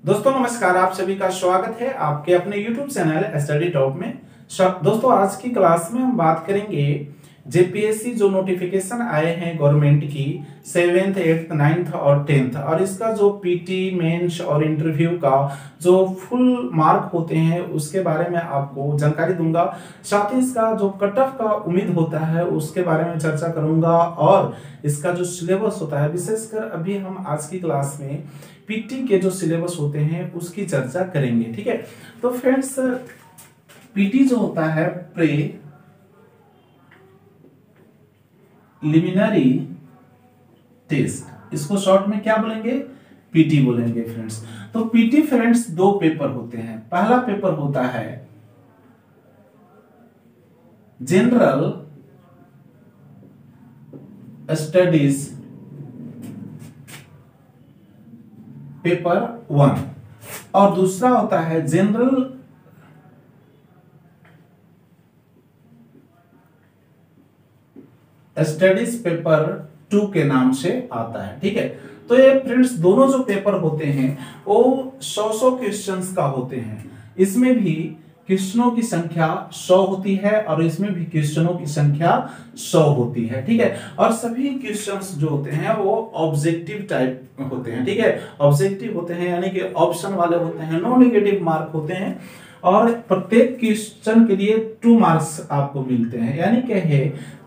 दोस्तों नमस्कार, आप सभी का स्वागत है आपके अपने YouTube चैनल स्टडी टॉप में। दोस्तों आज की क्लास में हम बात करेंगे जेपीएससी जो नोटिफिकेशन आए हैं गवर्नमेंट की 7th, 8th, 9th और 10th और इसका जो पीटी मेंस और इंटरव्यू का जो फुल मार्क होते हैं उसके बारे में आपको जानकारी दूंगा। साथ ही इसका जो कट ऑफ का उम्मीद होता है उसके बारे में चर्चा करूंगा और इसका जो सिलेबस होता है, विशेषकर अभी हम आज की क्लास में पीटी के जो सिलेबस होते हैं उसकी चर्चा करेंगे। ठीक है, तो फ्रेंड्स पीटी जो होता है प्रीलिमिनरी टेस्ट, इसको शॉर्ट में क्या बोलेंगे? पीटी बोलेंगे फ्रेंड्स। तो पीटी फ्रेंड्स दो पेपर होते हैं। पहला पेपर होता है जनरल स्टडीज पेपर 1 और दूसरा होता है जनरल स्टडीज पेपर 2 के नाम से आता है। ठीक है, तो ये फ्रेंड्स दोनों जो पेपर होते हैं वो 100 क्वेश्चंस का होते हैं। इसमें भी क्वेश्चनों की संख्या 100 होती है और इसमें भी क्वेश्चनों की संख्या 100 होती है। ठीक है, और सभी क्वेश्चंस जो होते हैं वो ऑब्जेक्टिव टाइप होते हैं। ठीक है, ऑब्जेक्टिव होते हैं यानी कि ऑप्शन वाले होते हैं, नो नेगेटिव मार्क होते हैं और प्रत्येक क्वेश्चन के लिए 2 मार्क्स आपको मिलते हैं। यानी कहे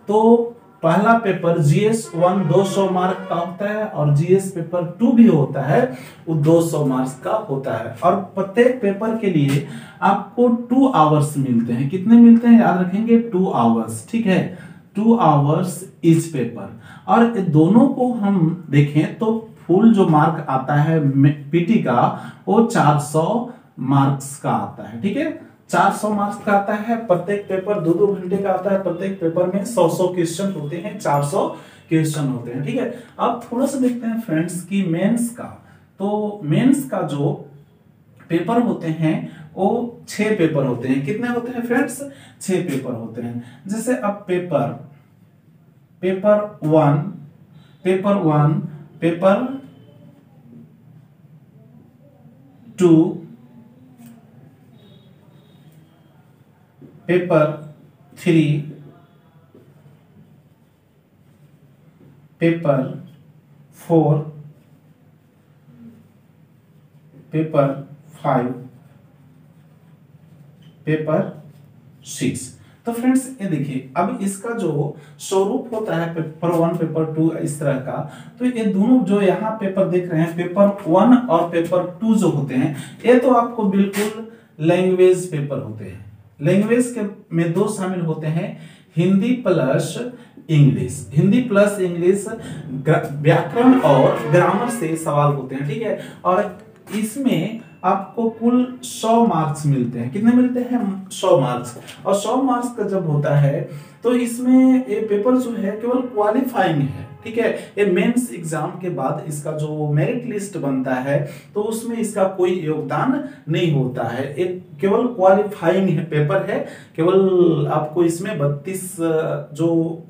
तो पहला पेपर जीएस 1 200 मार्क का होता है और जीएस पेपर 2 भी होता है वो 200 मार्क्स का होता है और प्रत्येक पेपर के लिए आपको 2 आवर्स मिलते हैं। कितने मिलते हैं याद रखेंगे? 2 आवर्स। ठीक है, 2 आवर्स इच पेपर। और दोनों को हम देखें तो फुल जो मार्क आता है पीटी का वो 400 मार्क्स का आता है। ठीक है, 400 मार्क्स का आता है। प्रत्येक पेपर 2-2 घंटे का आता है। प्रत्येक पेपर में 100 क्वेश्चन होते हैं, 400 क्वेश्चन होते हैं। ठीक है, अब थोड़ा सा देखते हैं फ्रेंड्स की मेंस का। तो मेंस का जो पेपर होते हैं वो 6 पेपर होते हैं। कितने होते हैं फ्रेंड्स? 6 पेपर होते हैं। जैसे अब paper 1, paper 2, paper 3, paper 4, paper 5, paper 6। तो फ्रेंड्स ये देखिए, अब इसका जो स्वरूप होता है पेपर 1, पेपर 2 इस तरह का, तो ये दोनों जो यहाँ पेपर देख रहे हैं पेपर 1 और पेपर 2 जो होते हैं ये तो आपको बिल्कुल लैंग्वेज पेपर होते हैं। लैंग्वेज के में 2 शामिल होते हैं, Hindi plus English. Hindi plus English व्याकरण और ग्रामर से सवाल होते हैं। ठीक है, और इसमें आपको कुल 100 मार्क्स मिलते हैं। कितने मिलते हैं? 100 मार्क्स। और 100 मार्क्स का जब होता है तो इसमें ये पेपर जो है केवल क्वालिफाइंग है। ठीक है, ये मेंस एग्जाम के बाद इसका जो मेरिट लिस्ट बनता है तो उसमें इसका कोई योगदान नहीं होता है। एक केवल क्वालिफाइंग है पेपर है। केवल आपको इसमें 32 जो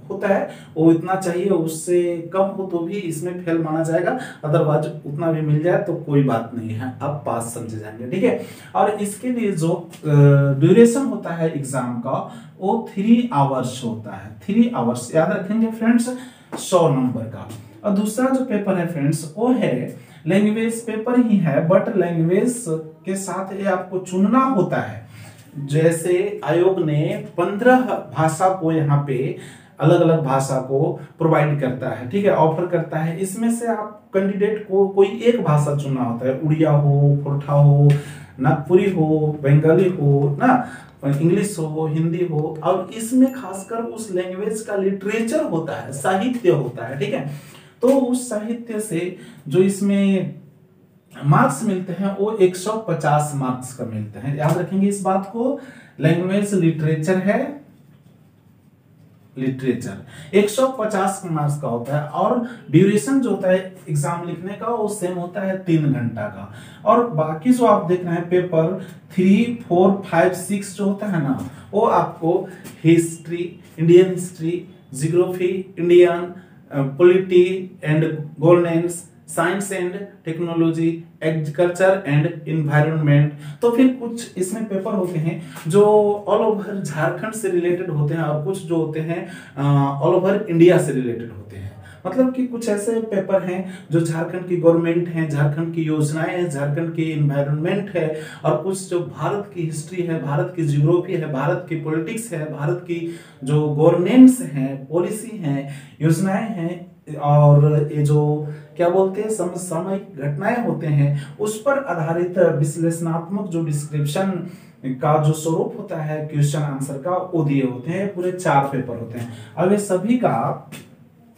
होता है वो इतना चाहिए, उससे कम हो तो भी इसमें फेल माना जाएगा। अदरवाइज उतना भी मिल जाए तो कोई बात नहीं है, आप पास समझे जाएंगे। ठीक है, और इसके लिए जो ड्यूरेशन होता है एग्जाम का वो 3 आवर्स होता है। 3 आवर्स याद रखेंगे फ्रेंड्स, 100 नंबर का। और दूसरा जो पेपर है फ्रेंड्स वो है लैंग्वेज पेपर ही है, बट लैंग्वेज के साथ ये आपको चुनना होता है। जैसे आयोग ने 15 भाषा को यहाँ पे अलग अलग भाषा को प्रोवाइड करता है। ठीक है, ऑफर करता है। इसमें से आप कैंडिडेट को कोई एक भाषा चुनना होता है। उड़िया हो, खोरठा हो, नागपुरी हो, बंगाली हो ना, इंग्लिश हो, हिंदी हो। और इसमें खासकर उस लैंग्वेज का लिटरेचर होता है, साहित्य होता है। ठीक है, तो उस साहित्य से जो इसमें मार्क्स मिलते हैं वो 150 मार्क्स का मिलते हैं। याद रखेंगे इस बात को। लैंग्वेज लिटरेचर है, लिटरेचर 150 मार्क्स का होता है और ड्यूरेशन जो होता है एग्जाम लिखने का वो सेम होता है 3 घंटा का। और बाकी जो आप देख रहे हैं पेपर 3, 4, 5, 6 जो होता है ना वो आपको history, Indian history, geography, Indian polity and governance, science and technology, agriculture and environment. तो फिर कुछ इसमें पेपर होते हैं जो ऑल ओवर झारखंड से रिलेटेड होते हैं और कुछ जो होते हैं ऑल ओवर इंडिया से रिलेटेड होते हैं। मतलब कि कुछ ऐसे पेपर हैं जो झारखंड की गवर्नमेंट है, झारखंड की योजनाएं हैं, झारखंड की इन्वायरमेंट है, और कुछ जो भारत की हिस्ट्री है, भारत की जियोग्राफी है, भारत की पॉलिटिक्स है, भारत की जो गवर्नेंस है, पॉलिसी है, योजनाएं हैं, और ये जो क्या बोलते हैं समसामयिक घटनाएं होते हैं उस पर आधारित विश्लेषणात्मक जो डिस्क्रिप्शन का जो स्वरूप होता है क्वेश्चन आंसर का, वो दिए होते हैं। पूरे 4 पेपर होते हैं। अब ये सभी का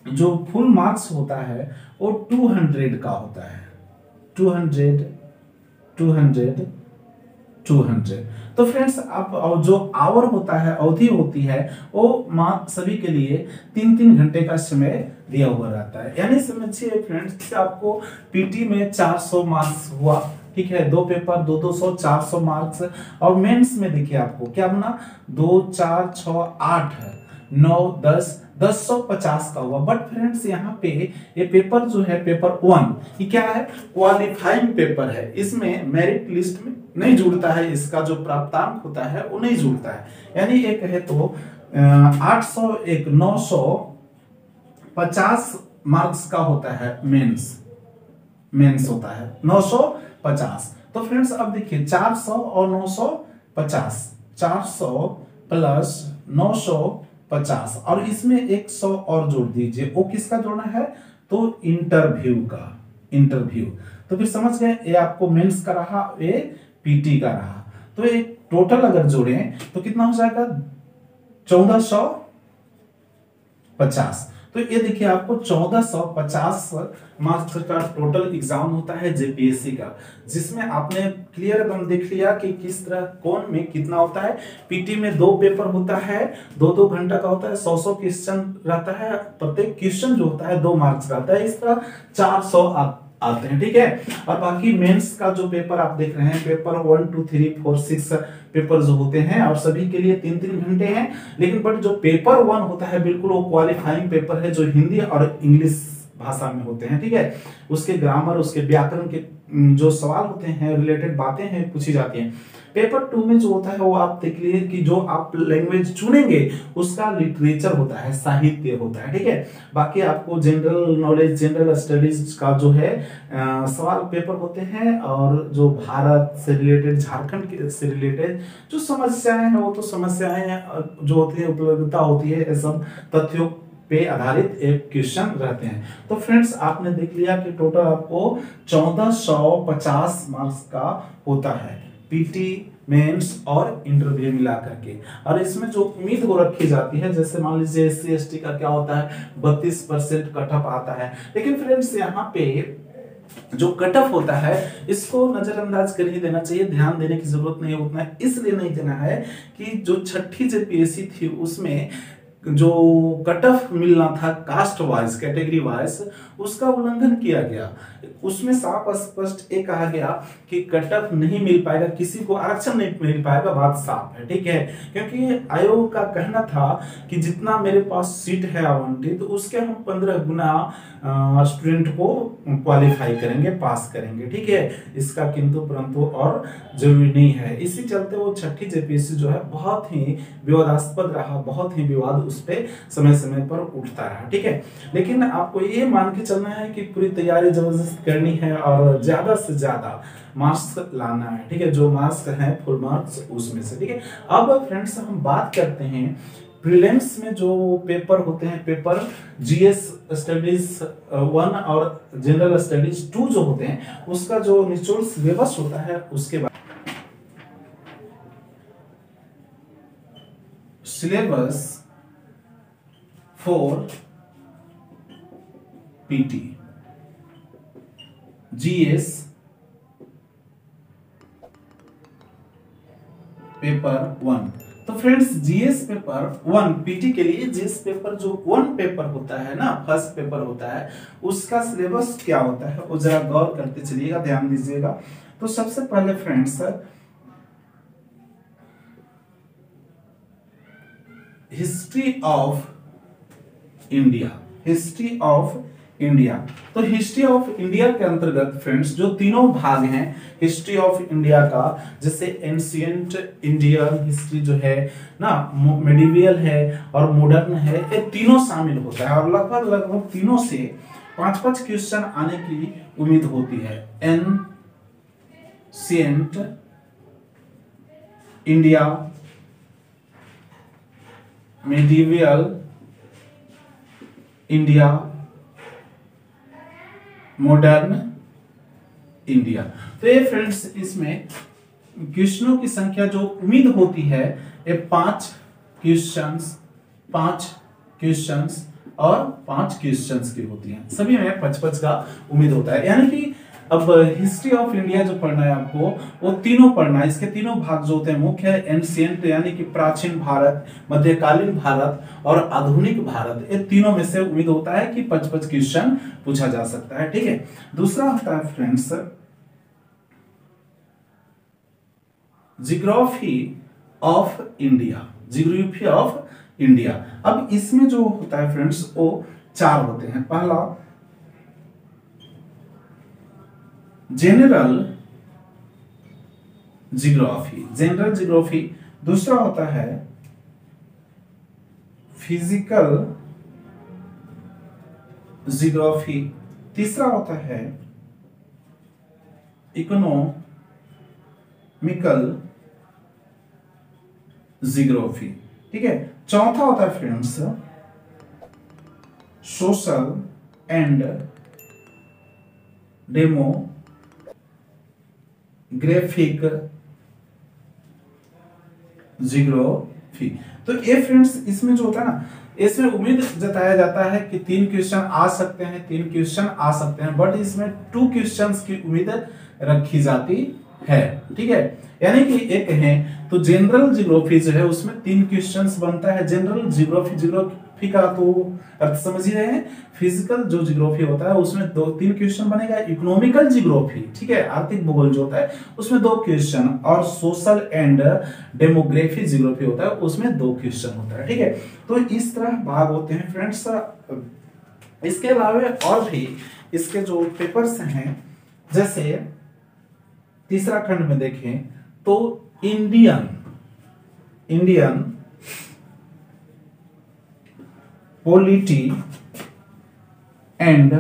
जो फुल मार्क्स होता है वो 200 का होता है। 200 200 200। तो फ्रेंड्स अब जो आवर होता है, अवधि होती है, वो सभी के लिए 3-3 घंटे का समय दिया हुआ रहता है। यानी समझिए फ्रेंड्स, आपको पीटी में 400 मार्क्स हुआ, ठीक है, 2 पेपर 200 400 मार्क्स। और मेंस में देखिए आपको क्या बना, 2 4 6 8 9 10 1050 का हुआ। बट फ्रेंड्स यहाँ पे ये पेपर जो है पेपर 1, ये क्या है, क्वालिफाइंग पेपर है। इसमें मेरिट लिस्ट में नहीं जुड़ता है, इसका जो प्राप्तांक होता है वो नहीं जुड़ता है। यानी एक है तो 801 950 मार्क्स का होता है मेंस होता है 950। तो फ्रेंड्स अब देखिए 400 और 950, 400 प्लस 950, और इसमें 100 और जोड़ दीजिए। वो किसका जोड़ना है, तो इंटरव्यू। तो फिर समझ गए, ये आपको मेंस का रहा, ये पीटी का रहा। तो एक टोटल अगर जोड़े तो कितना हो जाएगा, 1450। तो ये देखिए आपको 1450 मार्क्स का टोटल एग्जाम होता है जेपीएससी का, जिसमें आपने क्लियर एकदम देख लिया कि किस तरह कौन में कितना होता है। पीटी में 2 पेपर होता है, 2-2 घंटा का होता है, 100 क्वेश्चन रहता है, प्रत्येक क्वेश्चन जो होता है 2 मार्क्स रहता है। इस तरह 400 आते हैं, ठीक है। और बाकी मेंस का जो पेपर आप देख रहे हैं, पेपर 1 2 3 4 6 पेपर जो होते हैं, और सभी के लिए 3-3 घंटे हैं। लेकिन बट जो पेपर 1 होता है बिल्कुल वो क्वालिफाइंग पेपर है, जो हिंदी और इंग्लिश भाषा में होते हैं, ठीक है। उसके ग्रामर, उसके व्याकरण के जो सवाल होते हैं, रिलेटेड बातें हैं, पूछी जाती हैं। पेपर 2 में जो होता है वो आप देख लीजिए कि जो आप लैंग्वेज चुनेंगे उसका लिटरेचर होता है, साहित्य होता है, ठीक है। बाकी आपको जनरल नॉलेज, जनरल स्टडीज का जो है सवाल पेपर होते हैं, और जो भारत से रिलेटेड, झारखंड से रिलेटेड जो समस्याएं हैं, वो तो समस्याएं जो होती है, उपलब्धता होती है, ये सब तथ्यों पे आधारित एक क्वेश्चन रहते हैं। तो फ्रेंड्स आपने देख लिया कि टोटल आपको 1450 मार्क्स का होता है, पीटी, मेंस और इंटरव्यू मिला करके। और इसमें जो उम्मीद हो रखी जाती है, जैसे मान लीजिए एससी एसटी का क्या होता है, 32% कट ऑफ आता है। लेकिन फ्रेंड्स यहाँ पे जो कट ऑफ होता है इसको नजरअंदाज कर ही देना चाहिए, ध्यान देने की जरूरत नहीं है उतना। इसलिए नहीं देना है कि जो 6ठी जेपीएससी थी उसमें जो कट ऑफ मिलना था कास्ट वाइज, कैटेगरी वाइज, उसका उल्लंघन किया गया। उसमें साफ स्पष्ट ये कहा गया कि कट ऑफ नहीं मिल पाएगा, किसी को आरक्षण नहीं मिल पाएगा, बात साफ है, ठीक है। क्योंकि आयोग का कहना था कि जितना मेरे पास सीट है आवंटित, तो उसके हम 15 गुना स्टूडेंट को क्वालिफाई करेंगे, पास करेंगे, ठीक है। इसका किंतु परंतु और जरूरी नहीं है। इसी चलते वो 6ठी जेपीएससी जो है बहुत ही विवादास्पद रहा, बहुत ही विवाद उस पे समय समय पर उठता रहा, ठीक है। लेकिन आपको ये मान के चलना है कि पूरी तैयारी जबरदस्त करनी है और ज्यादा से ज्यादा मार्क्स लाना है, ठीक है। जो मार्क्स हैं फुल मार्क्स उसमें से, ठीक है। अब फ्रेंड्स हम बात करते हैं प्रीलिम्स में जो पेपर होते हैं, पेपर जीएस स्टडीज 1 और जनरल स्टडीज 2 जो होते हैं, उसका जो निचोड़ सिलेबस होता है उसके बाद syllabus for PT GS paper 1। तो फ्रेंड्स जीएस पेपर 1 पीटी के लिए जीएस पेपर जो 1 पेपर होता है ना, फर्स्ट पेपर होता है, उसका सिलेबस क्या होता है वो जरा गौर करते चलिएगा, ध्यान दीजिएगा। तो सबसे पहले friends history of India, history of India. तो हिस्ट्री ऑफ इंडिया के अंतर्गत फ्रेंड्स जो तीनों भाग हैं हिस्ट्री ऑफ इंडिया का, जैसे एंशियंट इंडियन हिस्ट्री जो है ना, मेडिवियल है और मॉडर्न है, ये तीनों शामिल होता है और लगभग लगभग तीनों से 5-5 क्वेश्चन आने की उम्मीद होती है। Ancient India, medieval India, modern India. तो ये फ्रेंड्स इसमें क्वेश्चनों की संख्या जो उम्मीद होती है ये 5 क्वेश्चंस और 5 क्वेश्चंस की होती है। सभी में 5-5 का उम्मीद होता है। यानी कि अब हिस्ट्री ऑफ इंडिया जो पढ़ना है आपको वो तीनों पढ़ना है। इसके तीनों भाग जो होते हैं मुख्य है एंशियंट यानी कि प्राचीन भारत, मध्यकालीन भारत और आधुनिक भारत, ये तीनों में से उम्मीद होता है कि 5-5 क्वेश्चन पूछा जा सकता है। ठीक है। दूसरा होता है friends geography of India. Geography of India, अब इसमें जो होता है फ्रेंड्स वो 4 होते हैं। पहला जनरल जियोग्राफी, दूसरा होता है फिजिकल जियोग्राफी, तीसरा होता है इकोनॉमिकल जियोग्राफी। ठीक है। चौथा होता है friends social and demographic geography. तो ये फ्रेंड्स इसमें जो होता है ना, इसमें उम्मीद जताया जाता है कि 3 क्वेश्चन आ सकते हैं, 3 क्वेश्चन आ सकते हैं, बट इसमें 2 क्वेश्चंस की उम्मीद रखी जाती है। ठीक है। यानी कि एक है तो जनरल जियोग्राफी जो है उसमें 3 क्वेश्चंस बनता है। जनरल जियोग्राफी का तो अर्थ समझ ही रहे हैं। फिजिकल जो जियोग्राफी होता है उसमें 2-3 क्वेश्चन बनेगा। इकोनॉमिकल जियोग्राफी, ठीक है, आर्थिक भूगोल जो होता है उसमें 2 क्वेश्चन, और सोशल एंड डेमोग्राफी जियोग्राफी होता है उसमें 2 क्वेश्चन होता है। ठीक है। तो इस तरह भाग होते हैं फ्रेंड्स। इसके अलावा और भी इसके जो पेपर्स हैं, जैसे तीसरा खंड में देखें तो Indian polity and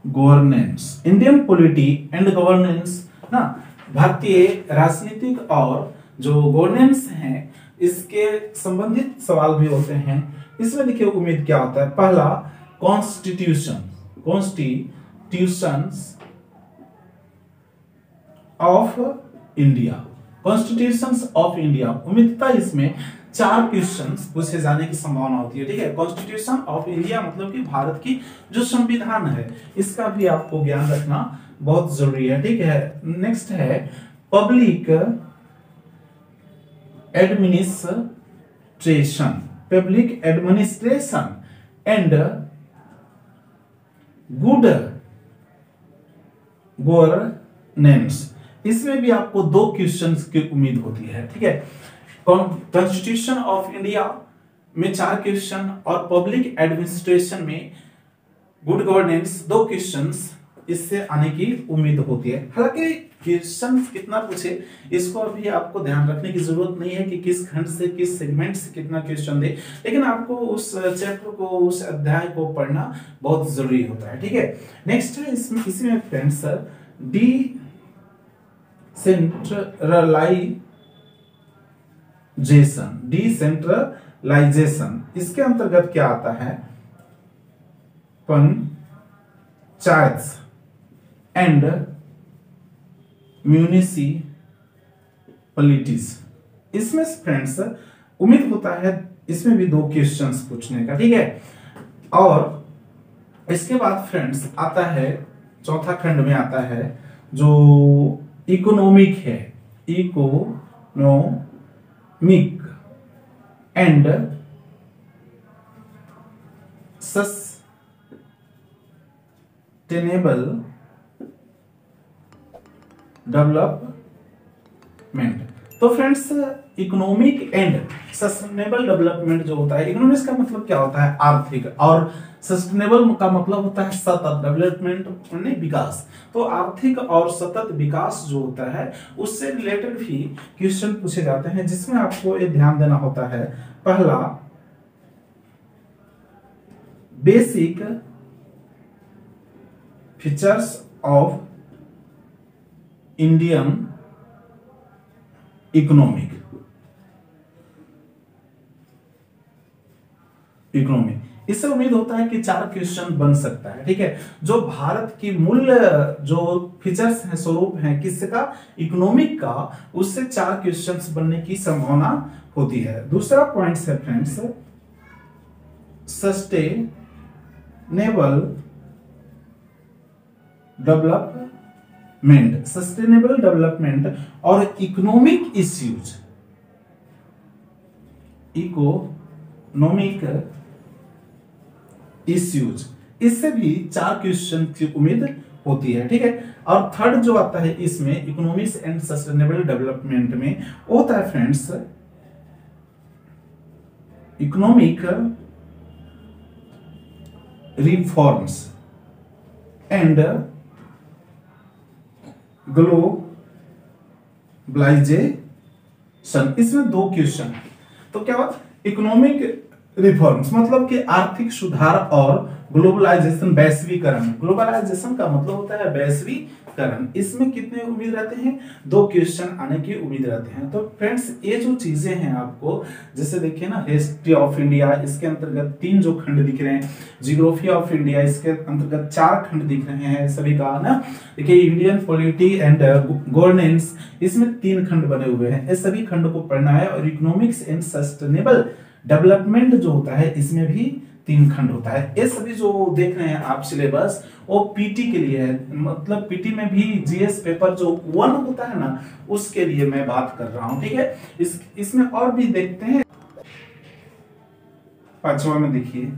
governance. Indian polity and governance ना, भारतीय राजनीतिक और जो गवर्नेंस है इसके संबंधित सवाल भी होते हैं। इसमें देखिए उम्मीद क्या होता है। पहला constitutions of India, constitutions of India, उम्मीदता इसमें 4 क्वेश्चंस पूछे जाने की संभावना होती है। ठीक है। कॉन्स्टिट्यूशन ऑफ इंडिया मतलब कि भारत की जो संविधान है इसका भी आपको ज्ञान रखना बहुत जरूरी है। ठीक है। नेक्स्ट है public administration and good governance. इसमें भी आपको 2 क्वेश्चंस की उम्मीद होती है। ठीक है। कॉन्स्टिट्यूशन ऑफ इंडिया में 4 क्वेश्चन और पब्लिक एडमिनिस्ट्रेशन में गुड गवर्नेंस 2 क्वेश्चंस इससे आने की उम्मीद होती है। हालांकि क्वेश्चन कितना पूछे इसको अभी आपको ध्यान रखने की जरूरत नहीं है कि किस खंड से किस सेगमेंट से कितना क्वेश्चन दे, लेकिन आपको उस चैप्टर को उस अध्याय को पढ़ना बहुत जरूरी होता है। ठीक है। नेक्स्ट है इसमें फ्रेंड्स डिसेंट्रलाइजेशन, इसके अंतर्गत क्या आता है, पंचायत एंड म्यूनिसिपैलिटीज। इसमें फ्रेंड्स उम्मीद होता है इसमें भी 2 क्वेश्चंस पूछने का। ठीक है। और इसके बाद फ्रेंड्स आता है चौथा खंड में आता है जो इकोनॉमिक है, इकोनॉमिक एंड सस्टेनेबल डेवलपमेंट। तो friends economic and sustainable development जो होता है, इकोनॉमिक्स का मतलब क्या होता है आर्थिक, और सस्टेनेबल का मतलब होता है सतत, डेवलपमेंट यानी विकास। तो आर्थिक और सतत विकास जो होता है उससे रिलेटेड भी क्वेश्चन पूछे जाते हैं, जिसमें आपको ये ध्यान देना होता है। पहला, basic features of Indian economy. इससे उम्मीद होता है कि 4 क्वेश्चन बन सकता है, ठीक है। जो भारत की मूल जो फीचर्स हैं, स्वरूप हैं किसका, इकोनॉमिक का, उससे 4 क्वेश्चंस बनने की संभावना होती है। दूसरा पॉइंट है friends, sustainable development. Sustainable development और इकोनॉमिक इश्यूज, इकोनॉमिक इश्यूज, इससे भी 4 क्वेश्चन की उम्मीद होती है, ठीक है। और थर्ड जो आता है इसमें इकोनॉमिक्स एंड सस्टेनेबल डेवलपमेंट में, वो होता है friends economic reforms and globalisation. इसमें 2 क्वेश्चन। तो क्या बात, इकोनॉमिक रिफॉर्म्स मतलब कि आर्थिक सुधार, और ग्लोबलाइजेशन वैश्वीकरण। ग्लोबलाइजेशन का मतलब होता है वैश्वीकरण। इसमें कितने उम्मीद रहते हैं, 2 क्वेश्चन आने की उम्मीद रहते हैं। तो फ्रेंड्स ये जो चीजें हैं आपको, जैसे देखिए ना, हिस्ट्री ऑफ इंडिया, इसके अंतर्गत 3 जो खंड दिख रहे हैं, जियोग्राफी ऑफ इंडिया, इसके अंतर्गत 4 खंड दिख रहे हैं सभी का ना। देखिए इंडियन पॉलिटी एंड गवर्नेंस, इसमें 3 खंड बने हुए हैं, इस सभी खंड को पढ़ना है। और इकोनॉमिक्स एंड सस्टेनेबल डेवलपमेंट जो होता है इसमें भी 3 खंड होता है। ये सभी जो देख रहे हैं आप सिलेबस, वो पीटी के लिए है, मतलब पीटी में भी जीएस पेपर जो 1 होता है ना, उसके लिए मैं बात कर रहा हूं, ठीक है। इसमें और भी देखते हैं। 5वां में देखिए,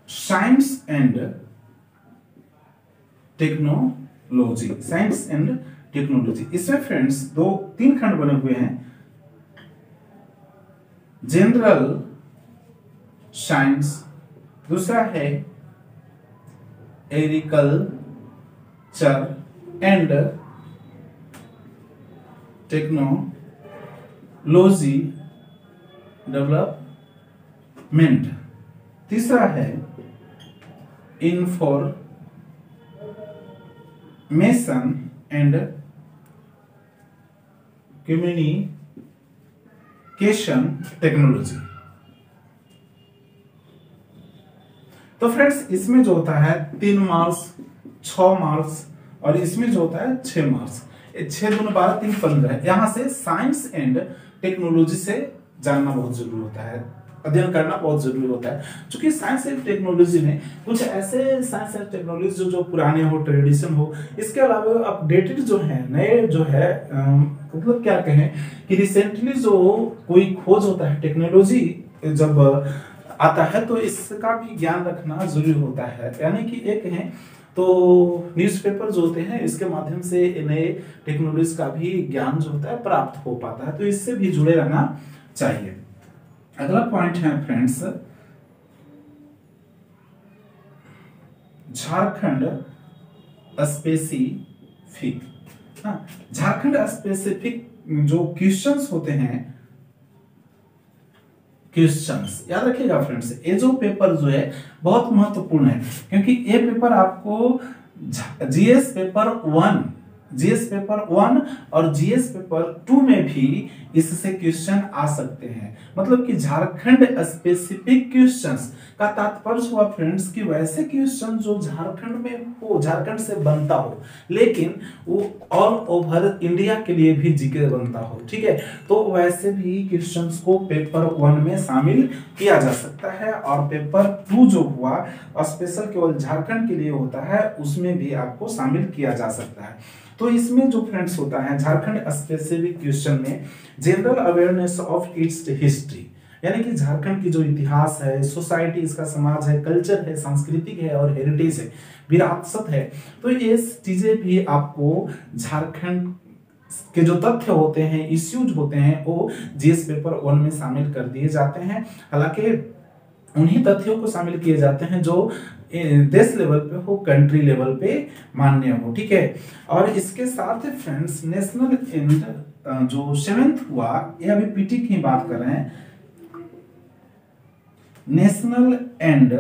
science and technology. Science and technology, इसमें फ्रेंड्स 3 खंड बने हुए हैं। जनरल साइंस, दूसरा है एग्रीकल्चर एंड टेक्नोलॉजी डेवलपमेंट, तीसरा है इंफॉर्मेशन एंड कम्युनिकेशन टेक्नोलॉजी। तो फ्रेंड्स इसमें जो होता है 3 मार्क्स, 6 मार्क्स, और इसमें जो होता है 6 मार्क्स। 6 दूनी 12, 3 15। यहां से साइंस एंड टेक्नोलॉजी से जानना बहुत जरूरी होता है, अध्ययन करना बहुत जरूरी होता है। क्योंकि साइंस एंड टेक्नोलॉजी में कुछ ऐसे साइंस एंड टेक्नोलॉजी जो पुराने हो, ट्रेडिशन हो, इसके अलावा अपडेटेड जो है, नए जो है, मतलब क्या कहें कि रिसेंटली जो कोई खोज होता है, टेक्नोलॉजी जब आता है, तो इसका भी ज्ञान रखना जरूरी होता है। यानी कि एक है तो न्यूज़पेपर जो होते हैं, इसके माध्यम से नए टेक्नोलॉजी का भी ज्ञान जो होता है प्राप्त हो पाता है, तो इससे भी जुड़े रहना चाहिए। अगला पॉइंट है friends, Jharkhand specific. Jharkhand specific जो क्वेश्चंस होते हैं, क्वेश्चंस याद रखिएगा फ्रेंड्स, ये जो पेपर जो है बहुत महत्वपूर्ण है, क्योंकि ये पेपर आपको जीएस पेपर 1 और जीएस पेपर 2 में भी इससे क्वेश्चन आ सकते हैं। मतलब कि झारखंड स्पेसिफिक क्वेश्चंस का तात्पर्य हुआ फ्रेंड्स कि वैसे क्वेश्चन जो झारखंड में हो, झारखंड से बनता हो, लेकिन वो ऑल ओवर इंडिया के लिए भी जीके बनता हो, ठीक है। तो वैसे भी क्वेश्चंस को पेपर 1 में शामिल किया जा सकता है, और पेपर 2 जो हुआ स्पेशल केवल झारखंड के लिए होता है, उसमें भी आपको शामिल किया जा सकता है। तो इसमें जो फ्रेंड्स होता है झारखंड स्पेसिफिक क्वेश्चन में, general awareness of its history, यानी कि झारखंड की जो इतिहास है, सोसाइटी, इसका समाज है, कल्चर है, सांस्कृतिक है और हेरिटेज है, विरासत है, तो ये चीजें भी आपको झारखंड के जो तथ्य होते हैं, इश्यूज होते हैं, वो जीएस पेपर 1 में शामिल कर दिए जाते हैं। हालांकि उन्हीं तथ्यों को शामिल किए जाते हैं जो देश लेवल पे हो, कंट्री लेवल पे मान्य हो, ठीक है। और इसके साथ फ्रेंड्स नेशनल एंड जो 7th हुआ, ये अभी पीटी की बात कर रहे हैं, national and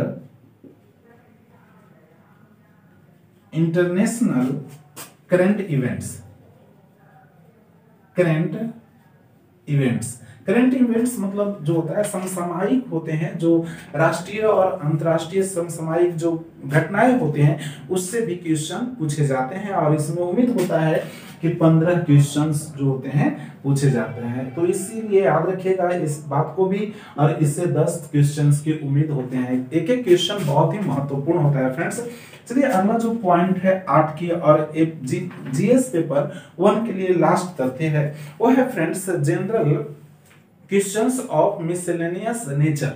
international current events. Current events मतलब जो होता है समसामयिक होते हैं, जो राष्ट्रीय और अंतर्राष्ट्रीय समसामयिक जो घटनाएं होते हैं उससे भी क्वेश्चन पूछे जाते हैं। और इसमें उम्मीद होता है कि 15 क्वेश्चंस जो होते हैं पूछे जाते हैं। तो इसीलिए याद रखिएगा इस बात को भी, और इससे 10 क्वेश्चंस की उम्मीद होते हैं। एक एक क्वेश्चन बहुत ही महत्वपूर्ण होता है फ्रेंड्स। चलिए अगला जो पॉइंट है 8 की और जीएस पेपर 1 के लिए लास्ट तथ्य है, वो है friends general questions of miscellaneous nature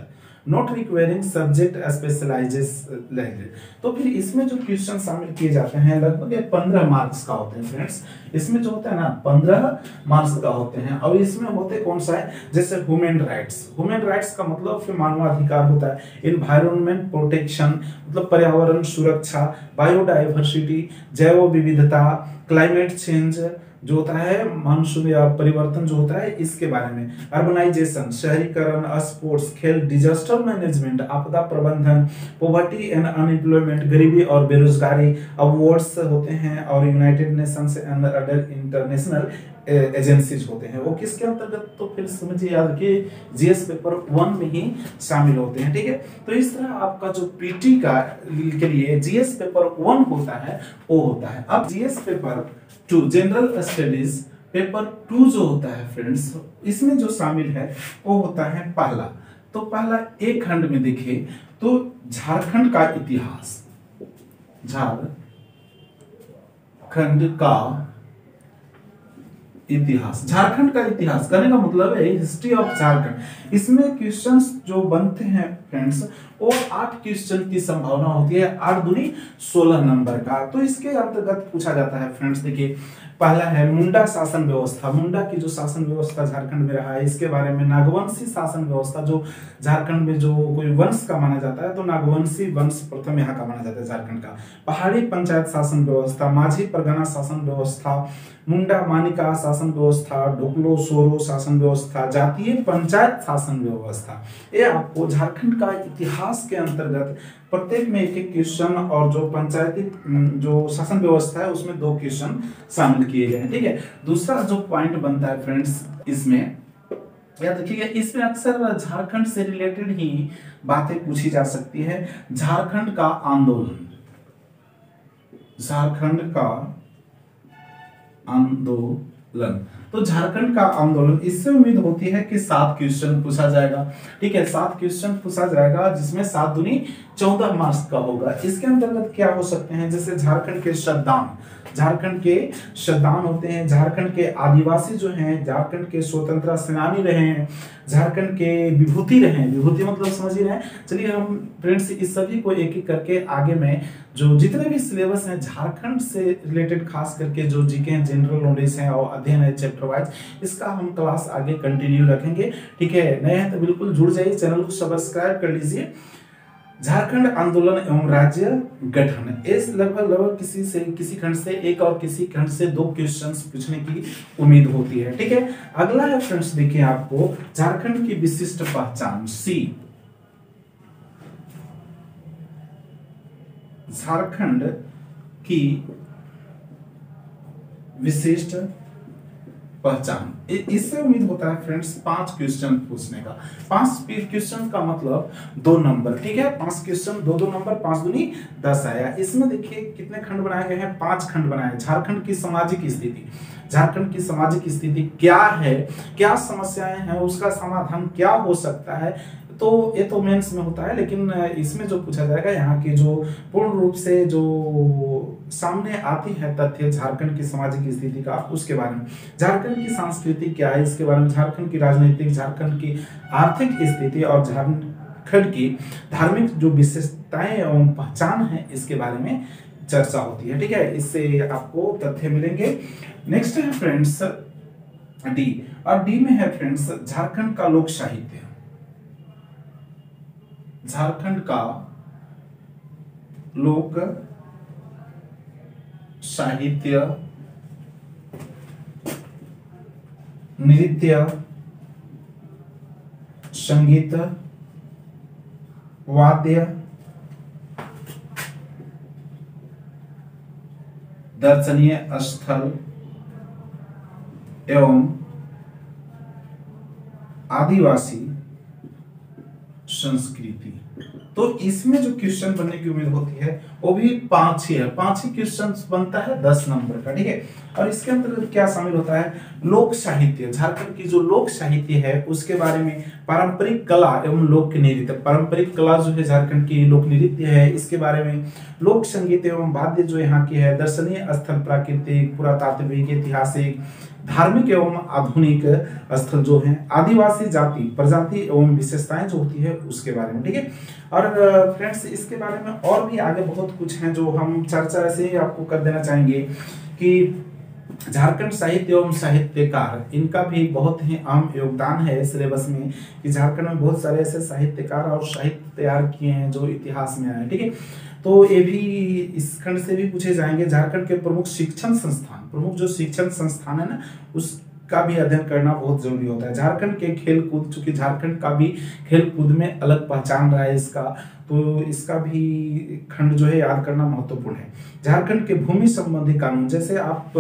not requiring subject specialisation. तो फिर इसमें जो क्वेश्चन शामिल किए जाते हैं लगभग 15 मार्क्स का होते हैं फ्रेंड्स। इसमें जो होता है ना 15 मार्क्स का होते हैं। और इसमें होते कौन सा है, जैसे ह्यूमन राइट्स का मतलब फिर मानवाधिकार होता है, इन्वायरमेंट प्रोटेक्शन मतलब पर्यावरण सुरक्षा, बायोडाइवर्सिटी जैव विविधता, क्लाइमेट चेंज जो होता है मानसून या परिवर्तन जो होता है इसके बारे में, अर्बनाइजेशन शहरीकरण, स्पोर्ट्स, खेल, डिजास्टर मैनेजमेंट आपदा प्रबंधन, पॉवर्टी एंड अनएम्प्लॉयमेंट गरीबी और बेरोजगारी, अवार्ड्स होते हैं, और United Nations and other international agencies होते हैं। वो किसके अंतर्गत, तो फिर समझिए याद रखिए जीएस पेपर 1 में ही शामिल होते हैं, ठीक है। तो इस तरह आपका जो पीटी का के लिए जीएस पेपर 1 होता है वो होता है। अब GS paper 2 general studies paper 2 जो होता है फ्रेंड्स, इसमें जो शामिल है वो होता है पहला। तो पहला एक खंड में देखिए तो झारखंड का इतिहास, झारखंड का इतिहास करने का मतलब है हिस्ट्री ऑफ झारखंड। इसमें क्वेश्चंस जो बनते हैं फ्रेंड्स वो 8 क्वेश्चन की संभावना होती है, 8 दूनी 16 नंबर का। तो इसके अंतर्गत पूछा जाता है फ्रेंड्स, देखिए पहला है मुंडा शासन व्यवस्था। मुंडा की जो शासन व्यवस्था झारखंड में रहा है इसके बारे में, नागवंशी शासन व्यवस्था जो झारखंड में जो कोई वंश का माना जाता है तो नागवंशी वंश प्रथम यहाँ का माना जाता है झारखंड का। पहाड़ी पंचायत शासन व्यवस्था, माझी परगना शासन व्यवस्था, मुंडा मानिका शासन व्यवस्था, ढोकलो सोरो शासन व्यवस्था, जातीय पंचायत शासन व्यवस्था। ये आपको झारखंड का इतिहास के अंतर्गत प्रत्येक में एक एक क्वेश्चन, और जो पंचायती जो शासन व्यवस्था है उसमें 2 क्वेश्चन शामिल किए गए हैं, ठीक है। दूसरा जो पॉइंट बनता है फ्रेंड्स इसमें याद रखिएगा, इसमें अक्सर झारखंड से रिलेटेड ही बातें पूछी जा सकती है। झारखंड का आंदोलन, तो झारखंड का आंदोलन, इससे उम्मीद होती है कि 7 क्वेश्चन पूछा जाएगा, ठीक है। 7 क्वेश्चन पूछा जाएगा जिसमें 7 दूनी 14 मार्क्स का होगा। इसके अंतर्गत क्या हो सकते हैं, जैसे झारखंड के श्रद्धान होते हैं, झारखंड के आदिवासी जो हैं, झारखंड के स्वतंत्रता सेनानी रहे हैं, झारखंड के विभूति रहे हैं, विभूति मतलब समझ ही रहे हैं। चलिए हम फ्रेंड्स इस सभी को एक एक करके आगे में जो जितने भी सिलेबस हैं झारखंड से रिलेटेड खास करके जो जीके हैं, जनरल नॉलेज है और अध्ययन है चैप्टर वाइज, इसका हम क्लास आगे कंटिन्यू रखेंगे, ठीक है। नए हैं तो बिल्कुल जुड़ जाइए, चैनल को सब्सक्राइब कर लीजिए। झारखंड आंदोलन एवं राज्य गठन, इस लगभग किसी खंड से एक और किसी खंड से 2 क्वेश्चंस पूछने की उम्मीद होती है, ठीक है। अगला है फ्रेंड्स देखिए आपको झारखंड की विशिष्ट पहचान, सी झारखंड की विशिष्ट पहचान। इससे उम्मीद होता है फ्रेंड्स 5 क्वेश्चन पूछने का। 5 क्वेश्चन का मतलब 2 नंबर, ठीक है। 5 क्वेश्चन 2 नंबर, 5 दूनी 10 आया। इसमें देखिए कितने खंड बनाए गए हैं, 5 खंड बनाए। झारखंड की सामाजिक स्थिति क्या है, क्या समस्याएं हैं, उसका समाधान क्या हो सकता है, तो ये तो मेंस में होता है, लेकिन इसमें जो पूछा जाएगा यहाँ की जो पूर्ण रूप से जो सामने आती है तथ्य झारखंड की सामाजिक स्थिति का, उसके बारे में। झारखंड की संस्कृति क्या है इसके बारे में, झारखंड की राजनीतिक, झारखंड की आर्थिक स्थिति और झारखंड की धार्मिक जो विशेषताएं एवं पहचान है इसके बारे में चर्चा होती है। ठीक है, इससे आपको तथ्य मिलेंगे। नेक्स्ट है फ्रेंड्स डी, और डी में है फ्रेंड्स झारखंड का लोक साहित्य। झारखंड का लोक साहित्य, नृत्य, संगीत, वाद्य, दर्शनीय स्थल एवं आदिवासी संस्कृति। तो इसमें जो क्वेश्चन बनने की उम्मीद होती है वो भी 5 ही है, 5 ही क्वेश्चन बनता है 10 नंबर का। ठीक है, और इसके अंतर्गत क्या शामिल होता है, लोक साहित्य, झारखंड की जो लोक साहित्य है उसके बारे में, पारंपरिक कला एवं लोक नृत्य, पारंपरिक कला जो है झारखंड की लोक नृत्य है इसके बारे में, लोक संगीत एवं वाद्य जो यहाँ की है, दर्शनीय स्थल, प्राकृतिक, पुरातात्विक, ऐतिहासिक, धार्मिक एवं आधुनिक स्थल जो हैं, आदिवासी जाति, प्रजाति एवं विशेषताएं जो होती है उसके बारे में। ठीक है, और फ्रेंड्स इसके बारे में और भी आगे बहुत कुछ हैं जो हम चर्चा ऐसे ही आपको कर देना चाहेंगे कि झारखंड साहित्य एवं साहित्यकार, इनका भी बहुत ही अहम योगदान है सिलेबस में, कि झारखंड में बहुत सारे ऐसे साहित्यकार और साहित्य तैयार किए हैं जो इतिहास में आए। ठीक है, तो ये भी इस खंड से भी पूछे जाएंगे। झारखंड के प्रमुख शिक्षण संस्थान, प्रमुख जो शिक्षण संस्थान है ना उसका भी अध्ययन करना बहुत जरूरी होता है। झारखंड के खेल कूद, चूंकि झारखंड का भी खेल कूद में अलग पहचान रहा है इसका, तो इसका भी खंड जो है याद करना महत्वपूर्ण है। झारखंड के भूमि संबंधी कानून, जैसे आप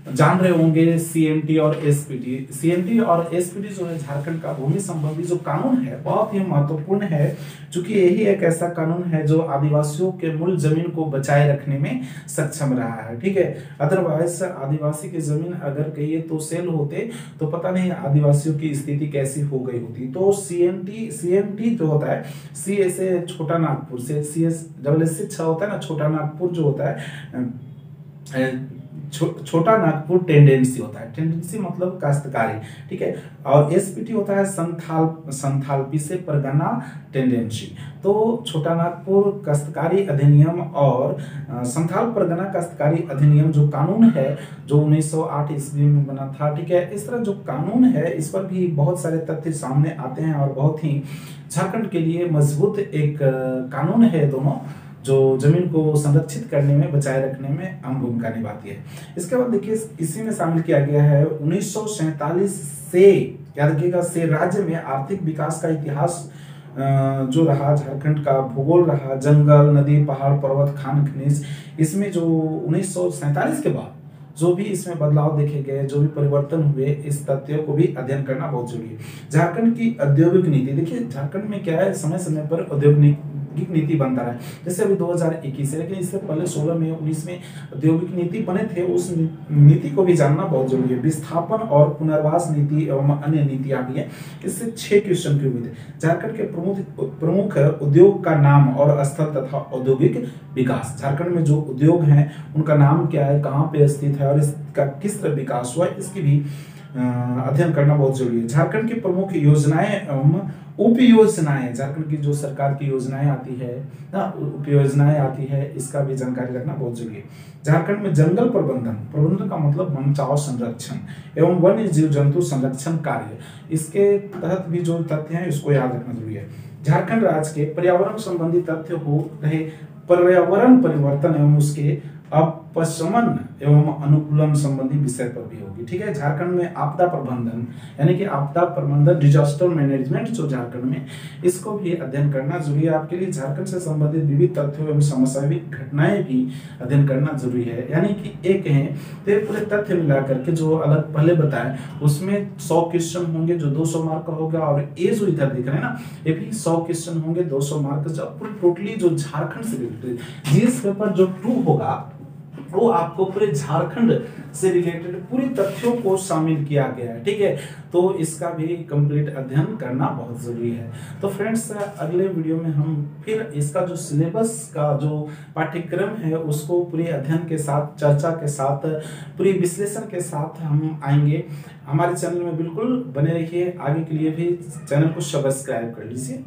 जान रहे होंगे सीएमटी और एसपीटी, सीएमटी और एसपीटी जो है झारखंड का भूमि संबंधी जो कानून है बहुत ही महत्वपूर्ण है, क्योंकि यही एक ऐसा कानून है जो आदिवासियों के मूल जमीन को बचाए रखने में सक्षम रहा है। ठीक है, अदरवाइज आदिवासी की जमीन अगर कहिए तो सेल होते तो पता नहीं आदिवासियों की स्थिति कैसी हो गई होती। तो सीएमटी जो होता है, सी ऐसे छोटा नागपुर से, सी एस डबल एस 6 होता है ना, छोटा नागपुर जो होता है, छोटा नागपुर टेंडेंसी होता है, टेंडेंसी मतलब काश्तकारी। ठीक है, और एसपीटी होता है संथालपी से परगना टेंडेंसी। तो छोटा नागपुर काश्तकारी अधिनियम और संथाल परगना काश्तकारी अधिनियम जो कानून है जो 1908 ईस्वी में बना था। ठीक है, इस तरह जो कानून है इस पर भी बहुत सारे तथ्य सामने आते हैं और बहुत ही झारखंड के लिए मजबूत एक कानून है दोनों, जो जमीन को संरक्षित करने में, बचाए रखने में अहम भूमिका निभाती है। इसके बाद देखिए इसी में शामिल किया गया है 1947 से, याद रखिएगा, से राज्य में आर्थिक विकास का इतिहास जो रहा, झारखंड का भूगोल रहा, जंगल, नदी, पहाड़, पर्वत, खान खनिज, इसमें जो 1947 के बाद जो भी इसमें बदलाव देखे गए, जो भी परिवर्तन हुए, इस तथ्यों को भी अध्ययन करना बहुत जरूरी है। झारखंड की औद्योगिक नीति, देखिए झारखंड में क्या है, समय समय पर औद्योगिक नीति बनता रहा है। जैसे अभी 2021 है, लेकिन इससे पहले 16 में 19 में औद्योगिक नीति बने थे, उस नीति को भी जानना बहुत जरूरी है। विस्थापन और पुनर्वास नीति एवं अन्य नीतियां भी है, इससे 6 क्वेश्चन की उम्मीद है। झारखंड के प्रमुख उद्योग का नाम और स्थल तथा औद्योगिक विकास, झारखंड में जो उद्योग हैं उनका नाम क्या है, कहाँ पे स्थित है और इसका किस तरह विकास हुआ, इसकी भी अध्ययन करना बहुत जरूरी है। झारखंड की प्रमुख योजनाएं एवं उप योजनाएं, झारखंड की जो सरकार की योजनाएं आती है ना, उप योजनाएं आती है, इसका भी जानकारी रखना बहुत जरूरी है। झारखंड में जंगल प्रबंधन का मतलब वन बचाव संरक्षण एवं वन्य जीव जंतु संरक्षण कार्य, इसके तहत भी जो तथ्य हैं इसको याद रखना जरूरी है। झारखंड राज्य के पर्यावरण संबंधी तथ्य हो रहे, पर्यावरण परिवर्तन एवं उसके अपशमन एवं अनुकूलन संबंधी विषय पर भी होगी। ठीक है, झारखंड में आपदा प्रबंधन, यानी कि आपदा प्रबंधन, डिजास्टर मैनेजमेंट जो झारखंड में, इसको भी अध्ययन करना जरूरी है आपके लिए। झारखंड से संबंधित विविध तथ्यों एवं समसामयिक घटनाएं भी अध्ययन करना जरूरी है, यानी कि एक है तो पूरे तथ्य मिला करके जो अलग पहले बताए उसमें 100 क्वेश्चन होंगे जो 200 मार्क का होगा, और ये जो इधर दिख रहे हैं ना ये भी 100 क्वेश्चन होंगे 200 मार्क। जब पूरी टोटली जो झारखंड से रिलेटेड जीएस पेपर जो 2 होगा वो आपको पूरे झारखंड से रिलेटेड पूरी तथ्यों को शामिल किया गया है। ठीक है, तो इसका भी कंप्लीट अध्ययन करना बहुत जरूरी है। तो फ्रेंड्स अगले वीडियो में हम फिर इसका जो सिलेबस का जो पाठ्यक्रम है उसको पूरे अध्ययन के साथ, चर्चा के साथ, पूरी विश्लेषण के साथ हम आएंगे। हमारे चैनल में बिल्कुल बने रहिए, आगे के लिए भी चैनल को सब्सक्राइब कर लीजिए।